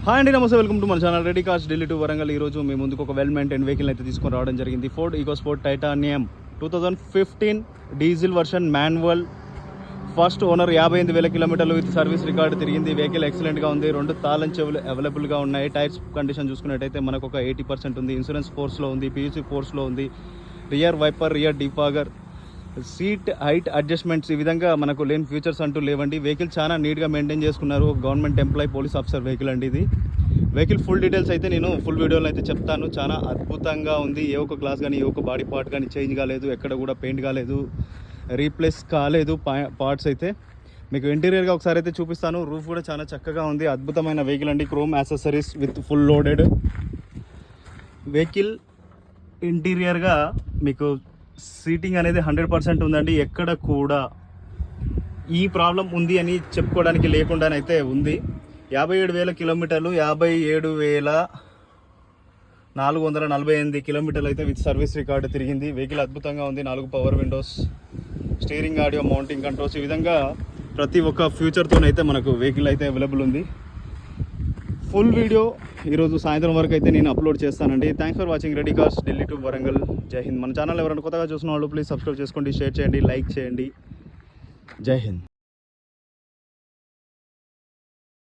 Hi అండి, నమస్తే, welcome to మన channel ready cars Delhi to Warangal. ఈరోజు మీ ముందుకు ఒక వెల్ మెయింటైన్ వెహికల్ అయితే తీసుకొని రావడం జరిగింది. Ford EcoSport Titanium 2015 diesel version manual. First owner 58,000 కిలోమీటర్లు విత్ సర్వీస్ రికార్డు తిరిగింది. వెహికల్ ఎక్సలెంట్గా ఉంది. 2 తాళం చెవులు అవైలబుల్గా ఉన్నాయి. టైర్స్ కండిషన్ చూసుకున్నట్టయితే మనకు ఒక 80% ఉంది. ఇన్సూరెన్స్ ఫోర్స్లో ఉంది, పీయూసీ ఫోర్స్లో ఉంది. Rear wiper, rear defogger, seat height adjustments, ఈ విధంగా మనకు లేని ఫ్యూచర్స్ అంటూ లేవండి. వెహికల్ చాలా నీట్గా మెయింటైన్ చేసుకున్నారు. Government employee police officer vehicle అండి ఇది. వెహికల్ ఫుల్ డీటెయిల్స్ అయితే నేను ఫుల్ వీడియోలో అయితే చెప్తాను. చాలా అద్భుతంగా ఉంది. ఏ ఒక్క గ్లాస్ కానీ ఏ ఒక్క బాడీ పార్ట్ కానీ చేంజ్ కాలేదు, ఎక్కడ కూడా పెయింట్ కాలేదు, రీప్లేస్ కాలేదు పార్ట్స్ అయితే. మీకు ఇంటీరియర్గా ఒకసారి అయితే చూపిస్తాను. రూఫ్ కూడా చాలా చక్కగా ఉంది. అద్భుతమైన వెహికల్ అండి. Chrome accessories with full loaded vehicle. ఇంటీరియర్గా మీకు సీటింగ్ అనేది 100% ఉందండి. ఎక్కడ కూడా ఈ ప్రాబ్లం ఉంది అని చెప్పుకోవడానికి లేకుండానైతే ఉంది. 57,000 కిలోమీటర్లు, 57,448 కిలోమీటర్లు అయితే విత్ సర్వీస్ రికార్డు తిరిగింది. వెహికల్ అద్భుతంగా ఉంది. 4 power Windows, steering, audio, mounting controls, ఈ విధంగా ప్రతి ఒక్క ఫ్యూచర్తోనైతే మనకు వెహికల్ అయితే అవైలబుల్ ఉంది. ఫుల్ వీడియో ఈరోజు సాయంత్రం వరకు అయితే నేను అప్లోడ్ చేస్తానండి. Thanks for watching ready cars Delhi to Warangal. జై హింద్. మన ఛానల్ ఎవరైనా కొత్తగా చూసిన వాళ్ళు ప్లీజ్ సబ్స్క్రైబ్ చేసుకోండి, షేర్ చేయండి, లైక్ చేయండి. జై హింద్.